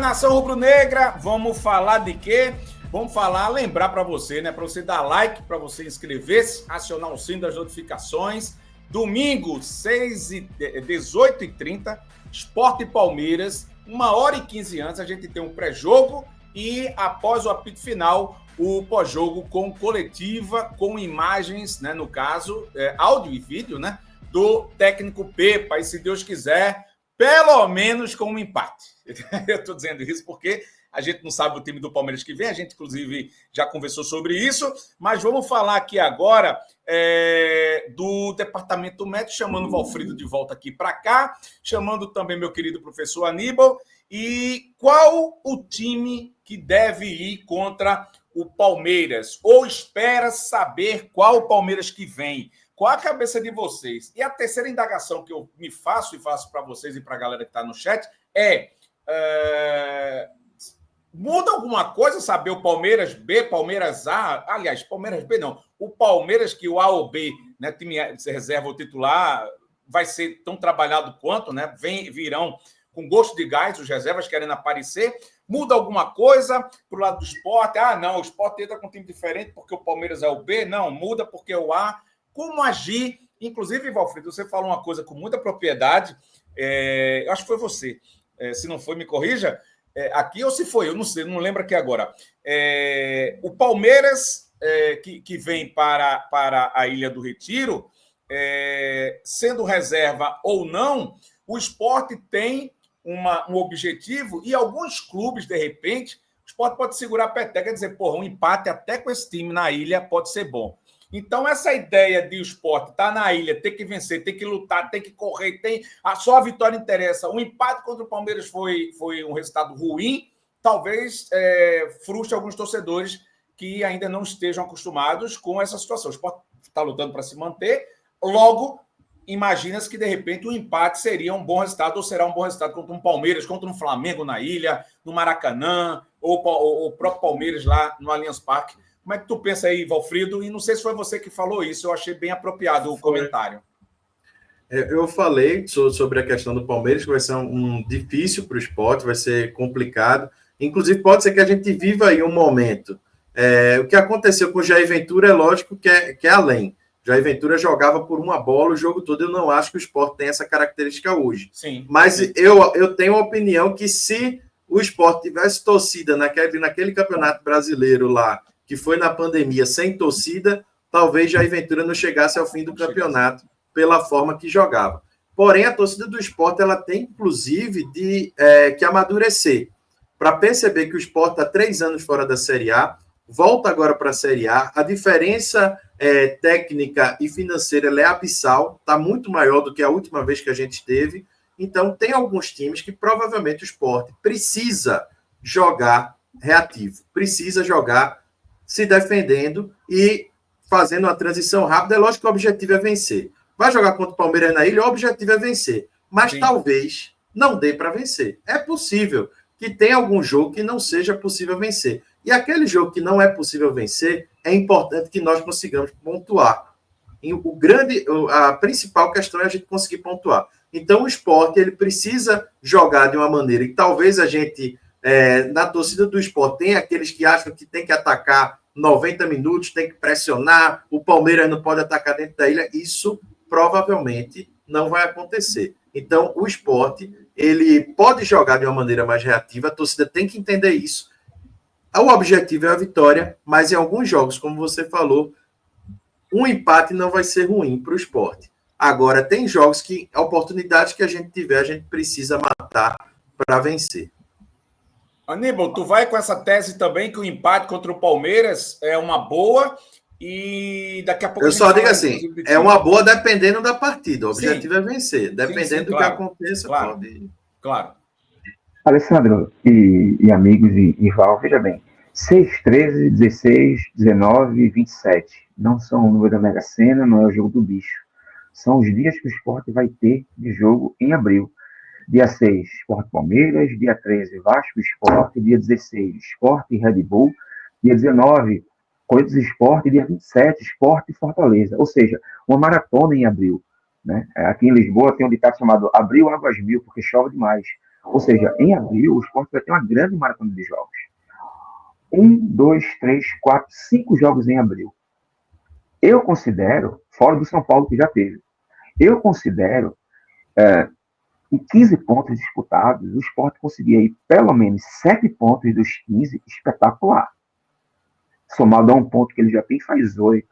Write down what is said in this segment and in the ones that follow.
Nação Rubro-Negra, vamos falar de quê? Vamos lembrar para você, né? Para você dar like, para você inscrever-se, acionar o sino das notificações. Domingo, 18h30, Sport e Palmeiras, 1h15 antes, a gente tem um pré-jogo e após o apito final, o pós-jogo com coletiva, com imagens, né? No caso, áudio e vídeo, né? Do técnico Pepa, e se Deus quiser, pelo menos com um empate. Eu estou dizendo isso porque a gente não sabe o time do Palmeiras que vem, a gente, inclusive, já conversou sobre isso, mas vamos falar aqui agora do departamento médico, chamando o Valfrido de volta aqui para cá, chamando também meu querido professor Aníbal, e qual o time que deve ir contra o Palmeiras, ou espera saber qual o Palmeiras que vem. Qual a cabeça de vocês? E a terceira indagação que eu me faço e faço para vocês e para a galera que está no chat muda alguma coisa saber o Palmeiras B, Palmeiras A? Aliás, Palmeiras B não. O Palmeiras que o A ou B, né, time reserva ou titular, vai ser tão trabalhado quanto, né? Virão com gosto de gás, os reservas querendo aparecer. Muda alguma coisa para o lado do Sport? Não, o Sport entra com um time diferente porque o Palmeiras é o B? Não, muda porque é o A. Como agir? Inclusive, Valfrido, você falou uma coisa com muita propriedade, eu acho que foi você, se não foi, me corrija, aqui ou se foi, eu não sei, não lembro aqui agora. O Palmeiras, que vem para a Ilha do Retiro, sendo reserva ou não, o Sport tem um objetivo e alguns clubes, de repente, o Sport pode segurar a peteca e dizer, um empate até com esse time na ilha pode ser bom. Então, essa ideia de o Sport estar na ilha, ter que vencer, ter que lutar, ter que correr, só a vitória interessa. O empate contra o Palmeiras foi um resultado ruim, talvez frustre alguns torcedores que ainda não estejam acostumados com essa situação. O Sport está lutando para se manter, logo, imagina-se que, de repente, o empate seria um bom resultado, ou será um bom resultado contra um Palmeiras, contra um Flamengo na ilha, no Maracanã, ou o próprio Palmeiras lá no Allianz Parque. Como é que tu pensa aí, Valfrido? E não sei se foi você que falou isso, eu achei bem apropriado o comentário. Eu falei sobre a questão do Palmeiras, que vai ser um difícil para o Sport, vai ser complicado. Inclusive, pode ser que a gente viva aí um momento. O que aconteceu com o Jair Ventura é lógico que é além. Jair Ventura jogava por uma bola o jogo todo. Eu não acho que o Sport tem essa característica hoje. Sim. Mas eu tenho a opinião que se o Sport tivesse torcida naquele campeonato brasileiro lá, que foi na pandemia sem torcida, talvez Jair Ventura não chegasse ao fim do campeonato pela forma que jogava. Porém, a torcida do Sport ela tem, inclusive, que amadurecer para perceber que o Sport está 3 anos fora da Série A, volta agora para a Série A, a diferença técnica e financeira é abissal, está muito maior do que a última vez que a gente teve. Então, tem alguns times que provavelmente o Sport precisa jogar reativo, precisa jogar se defendendo e fazendo uma transição rápida. É lógico que o objetivo é vencer. Vai jogar contra o Palmeiras na ilha, o objetivo é vencer. Mas Sim. Talvez não dê para vencer. É possível que tenha algum jogo que não seja possível vencer. E aquele jogo que não é possível vencer, é importante que nós consigamos pontuar. E a principal questão é a gente conseguir pontuar. Então, o Sport ele precisa jogar de uma maneira e talvez a gente... na torcida do Sport tem aqueles que acham que tem que atacar 90 minutos, tem que pressionar, o Palmeiras não pode atacar dentro da ilha. Isso provavelmente não vai acontecer. Então, o Sport ele pode jogar de uma maneira mais reativa, a torcida tem que entender isso. O objetivo é a vitória, mas em alguns jogos, como você falou, um empate não vai ser ruim para o Sport. Agora, tem jogos que, a oportunidade que a gente tiver, a gente precisa matar para vencer. Aníbal, tu vai com essa tese também que o empate contra o Palmeiras é uma boa e daqui a pouco... Eu só digo assim, é uma boa dependendo da partida, o objetivo é vencer, dependendo do claro, que aconteça, claro, pode... Claro. Alessandro e amigos e Val, veja bem, 6, 13, 16, 19, 27, não são o número da Mega Sena, não é o jogo do bicho, são os dias que o Sport vai ter de jogo em abril. Dia 6, Sport Palmeiras. Dia 13, Vasco Sport. Dia 16, Sport e Red Bull. Dia 19, Corinthians Sport. Dia 27, Sport e Fortaleza. Ou seja, uma maratona em abril. Né? Aqui em Lisboa tem um ditado chamado Abril Águas Mil, porque chove demais. Ou seja, em abril, o Sport vai ter uma grande maratona de jogos. 1, 2, 3, 4, 5 jogos em abril. Eu considero, fora do São Paulo que já teve, eu considero, em 15 pontos disputados, o Sport conseguia ir pelo menos 7 pontos dos 15, espetacular. Somado a um ponto que ele já tem, faz 8.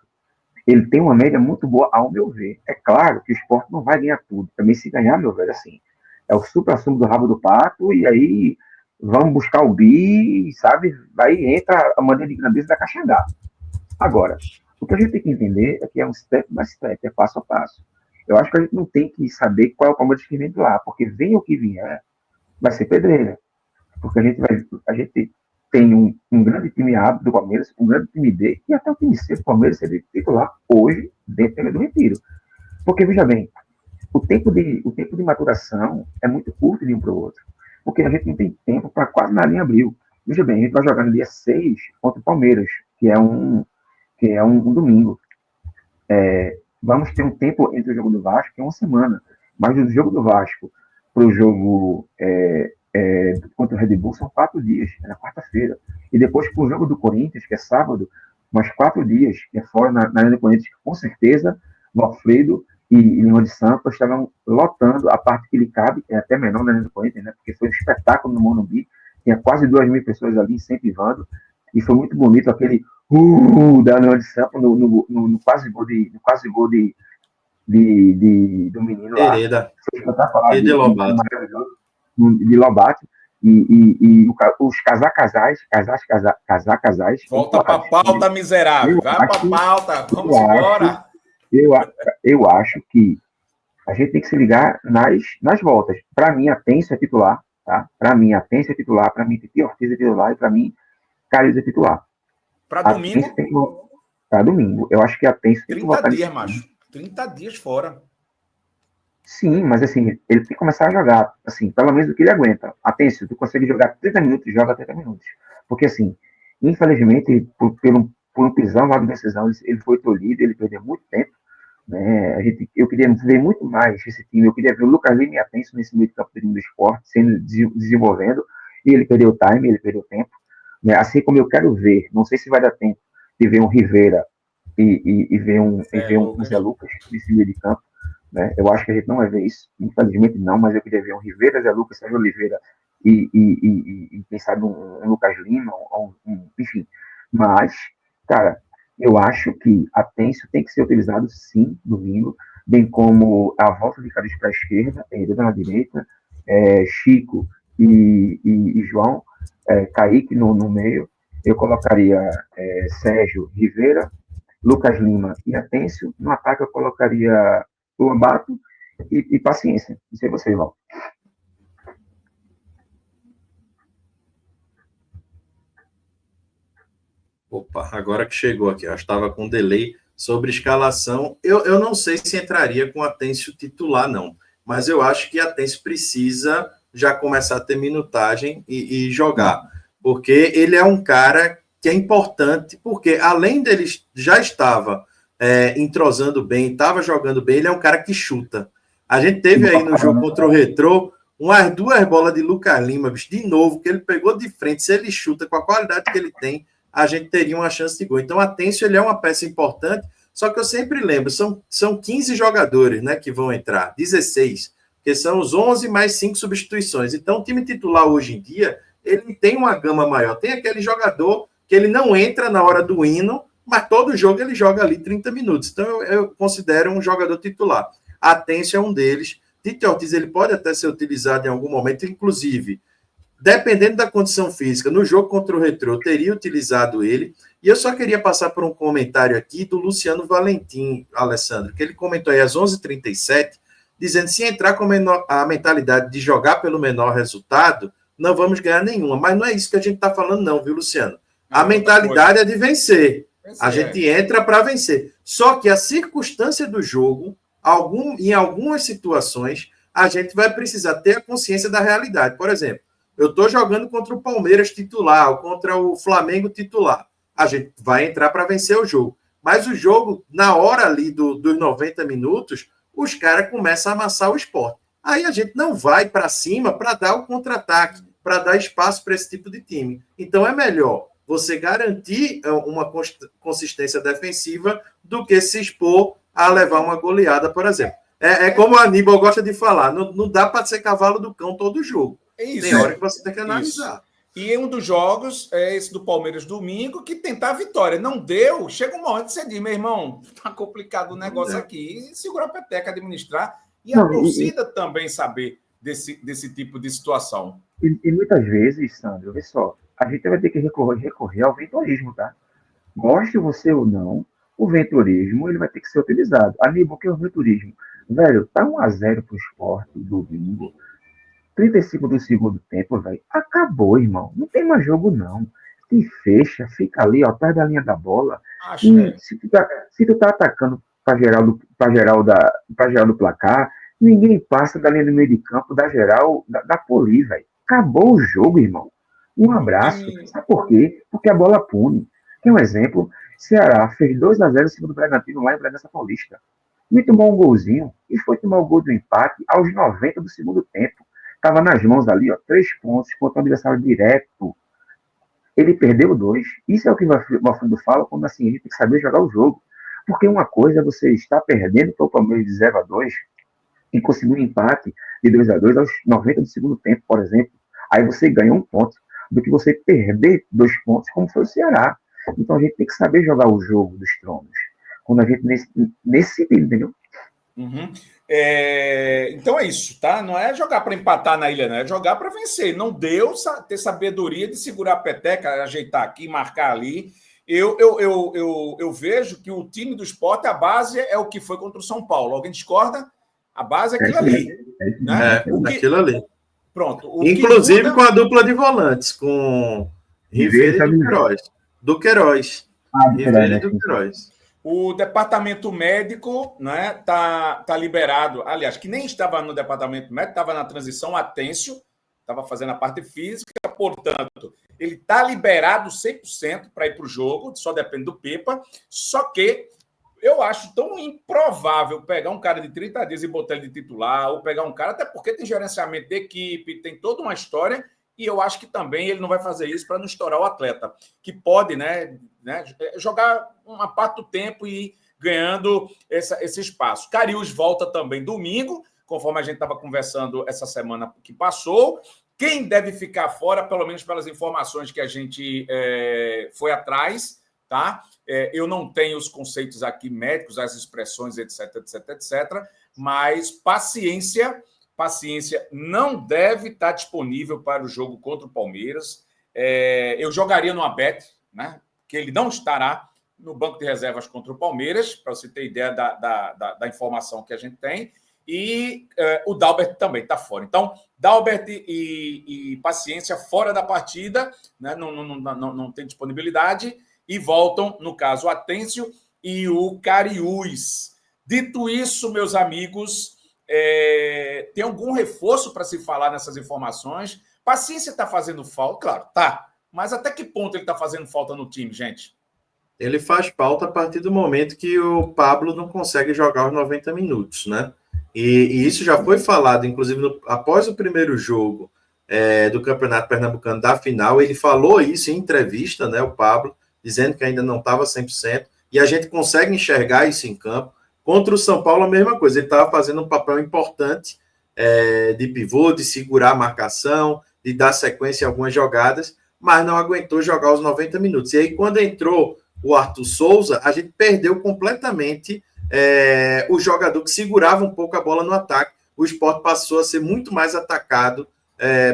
Ele tem uma média muito boa, ao meu ver. É claro que o Sport não vai ganhar tudo. Também se ganhar, meu velho, assim, é o supra-sumo do rabo do pato, e aí vamos buscar o bi, sabe? Aí entra a maneira de grandeza da Caxangá. Agora, o que a gente tem que entender é que é um step by step, é passo a passo. Eu acho que a gente não tem que saber qual é o Palmeiras que vem de lá, porque vem o que vier, vai ser pedreira. Porque a gente tem um grande time A do Palmeiras, um grande time D, e até o time C do Palmeiras seria titular hoje, dentro do Retiro. Porque, veja bem, o tempo de maturação é muito curto de um para o outro. Porque a gente não tem tempo para quase nada em abril. Veja bem, a gente vai jogar no dia 6 contra o Palmeiras, que é um domingo. Vamos ter um tempo entre o jogo do Vasco, que é uma semana. Mas do jogo do Vasco para o jogo contra o Red Bull são 4 dias, é na quarta-feira. E depois para o jogo do Corinthians, que é sábado, mais 4 dias, que é fora na Arena do Corinthians, que com certeza o Alfredo e Lima de Sampa estavam lotando a parte que lhe cabe, é até menor na Arena do Corinthians, né? Porque foi um espetáculo no Morumbi, tinha quase 2.000 pessoas ali incentivando, e foi muito bonito aquele da Lima de Sampa no quase gol do menino lá. Hereda. Foi espetacular. De Lobato. De Lobato. E os casais. Volta para a pauta, miserável. Vai para a pauta. Vamos embora. Eu acho que a gente tem que se ligar nas voltas. Para mim, a Tenso é titular. Tá? Para mim, a Tenso é titular. Para mim, Titi Ortiz é titular. E para mim, Carlos é titular. Para domingo? Para domingo. Eu acho que a Tenso tem que voltar 30 dias, macho. 30 dias fora. Sim, mas assim, ele tem que começar a jogar, assim, pelo menos do que ele aguenta. Atenção, tu consegue jogar 30 minutos, joga 30 minutos. Porque, assim, infelizmente, por um pisão lá de decisão, ele foi tolhido, ele perdeu muito tempo. Né? Eu queria ver muito mais esse time, eu queria ver o Lucas Lima e Atenção nesse meio de campo do esporte, sendo desenvolvendo, e ele perdeu o time, ele perdeu o tempo. Né? Assim como eu quero ver, não sei se vai dar tempo de ver um Rivera e ver um Zé Lucas nesse meio de campo. Né? Eu acho que a gente não vai ver isso, infelizmente não, mas eu queria ver um Rivera, Zé Lucas, Sérgio Oliveira e quem sabe um Lucas Lima, enfim. Mas, cara, eu acho que a Tenso tem que ser utilizado sim, domingo, bem como a volta de Carlos para a esquerda, Hereda na direita, Chico e João, Kaique no meio. Eu colocaria Sérgio, Rivera, Lucas Lima e Atencio. No ataque eu colocaria o Lobato e paciência. Não sei você, Val. Opa, agora que chegou aqui, eu estava com delay sobre escalação. Eu não sei se entraria com Atencio titular, não. Mas eu acho que Atencio precisa já começar a ter minutagem e jogar. Porque ele é um cara que é importante, porque além dele já estava entrosando bem, estava jogando bem, ele é um cara que chuta. A gente teve aí no jogo contra o Retrô umas 2 bolas de Lucas Lima, bicho, de novo, que ele pegou de frente. Se ele chuta com a qualidade que ele tem, a gente teria uma chance de gol. Então, Atencio, ele é uma peça importante, só que eu sempre lembro, são 15 jogadores, né, que vão entrar, 16, porque são os 11 mais 5 substituições. Então, o time titular hoje em dia, ele tem uma gama maior. Tem aquele jogador que ele não entra na hora do hino, mas todo jogo ele joga ali 30 minutos. Então, eu considero um jogador titular. Atencio é um deles. Titi Ortiz, ele pode até ser utilizado em algum momento, inclusive, dependendo da condição física, no jogo contra o Retrô, eu teria utilizado ele. E eu só queria passar por um comentário aqui do Luciano Valentim, Alessandro, que ele comentou aí às 11h37, dizendo, se entrar com a mentalidade de jogar pelo menor resultado, não vamos ganhar nenhuma. Mas não é isso que a gente está falando não, viu, Luciano? A mentalidade é de vencer. A gente entra para vencer. Só que a circunstância do jogo, em algumas situações, a gente vai precisar ter a consciência da realidade. Por exemplo, eu estou jogando contra o Palmeiras titular, ou contra o Flamengo titular. A gente vai entrar para vencer o jogo. Mas o jogo, na hora ali dos 90 minutos, os caras começam a amassar o Sport. aí a gente não vai para cima para dar o contra-ataque, para dar espaço para esse tipo de time. Então é melhor você garantir uma consistência defensiva do que se expor a levar uma goleada, por exemplo. É como o Aníbal gosta de falar, não dá para ser cavalo do cão todo jogo. Isso, tem hora que você tem que analisar. Isso. E um dos jogos é esse do Palmeiras domingo, que tentar a vitória. Não deu, chega um momento que você diz, meu irmão, tá complicado o negócio aqui. E segura a peteca, administrar. E a torcida também saber desse tipo de situação. E muitas vezes, Sandro, vê só, a gente vai ter que recorrer ao ventorismo, tá? Goste você ou não, o ventorismo ele vai ter que ser utilizado. Aníbal, o que é o ventorismo? Velho, tá 1-0 pro Sport domingo. 35 do segundo tempo, velho. Acabou, irmão. Não tem mais jogo, não. Se fecha, fica ali, ó, perto da linha da bola. E se tu tá atacando pra geral do placar, ninguém passa da linha do meio de campo, da geral, da poli, velho. Acabou o jogo, irmão. Um abraço. Sabe por quê? Porque a bola pune. Tem um exemplo. Ceará fez 2-0 em cima do Bragantino lá em Bragança Paulista. E tomou um golzinho. E foi tomar o gol do empate aos 90 do segundo tempo. Estava nas mãos ali, ó, 3 pontos contra o adversário direto. Ele perdeu 2. Isso é o que o Mafundo fala, quando assim, ele tem que saber jogar o jogo. Porque uma coisa é você estar perdendo para o Palmeiras de 0-2 e conseguir um empate de 2-2 aos 90 do segundo tempo, por exemplo. Aí você ganha 1 ponto do que você perder 2 pontos, como foi o Ceará. Então a gente tem que saber jogar o jogo dos tronos. Quando a gente nesse sentido, entendeu? Uhum. Então é isso, tá? Não é jogar para empatar na ilha, não. É jogar para vencer. Não deu ter sabedoria de segurar a peteca, ajeitar aqui, marcar ali. Eu vejo que o time do Sport, a base é o que foi contra o São Paulo. Alguém discorda? A base é aquilo ali. Né? Aquilo ali. Pronto. Inclusive com a dupla de volantes, com Ribeiro e do Queiroz. Ribeiro e do Queiroz. O departamento médico, né, tá liberado. Aliás, que nem estava no departamento médico, estava na transição, Atêncio, estava fazendo a parte física, portanto, ele está liberado 100% para ir para o jogo, só depende do Pepa. Só que eu acho tão improvável pegar um cara de 30 dias e botar ele de titular, ou pegar um cara, até porque tem gerenciamento de equipe, tem toda uma história, e eu acho que também ele não vai fazer isso para não estourar o atleta, que pode, né, jogar uma parte do tempo e ir ganhando esse espaço. Cariús volta também domingo, conforme a gente estava conversando essa semana que passou. Quem deve ficar fora, pelo menos pelas informações que a gente foi atrás, tá? Eu não tenho os conceitos aqui médicos, as expressões, etc, mas paciência não deve estar disponível para o jogo contra o Palmeiras. Eu jogaria no bet, né? Que ele não estará no banco de reservas contra o Palmeiras, para você ter ideia da informação que a gente tem. E o Dalbert também está fora. Então, Dalbert e Paciência fora da partida, né? Não tem disponibilidade, e voltam, no caso, o Atêncio e o Cariús. Dito isso, meus amigos, tem algum reforço para se falar nessas informações? Paciência está fazendo falta? Claro, tá. Mas até que ponto ele está fazendo falta no time, gente? Ele faz falta a partir do momento que o Pablo não consegue jogar os 90 minutos, né? E isso já foi falado, inclusive, após o primeiro jogo do Campeonato Pernambucano da final, ele falou isso em entrevista, né, o Pablo, dizendo que ainda não estava 100%, e a gente consegue enxergar isso em campo. Contra o São Paulo, a mesma coisa, ele estava fazendo um papel importante de pivô, de segurar a marcação, de dar sequência em algumas jogadas, mas não aguentou jogar os 90 minutos. E aí, quando entrou o Arthur Souza, a gente perdeu completamente o jogador que segurava um pouco a bola no ataque. O Sport passou a ser muito mais atacado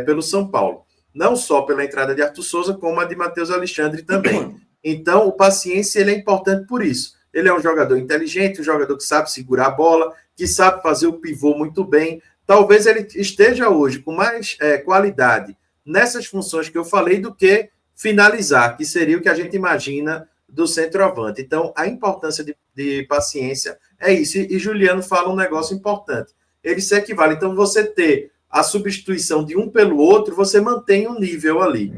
pelo São Paulo. Não só pela entrada de Arthur Souza, como a de Matheus Alexandre também. Então, o Paciência ele é importante por isso. Ele é um jogador inteligente, um jogador que sabe segurar a bola, que sabe fazer o pivô muito bem. Talvez ele esteja hoje com mais qualidade nessas funções que eu falei do que finalizar, que seria o que a gente imagina do centroavante. Então, a importância de Paciência é isso. E Juliano fala um negócio importante. Ele se equivale. Então, você ter a substituição de um pelo outro, você mantém um nível ali.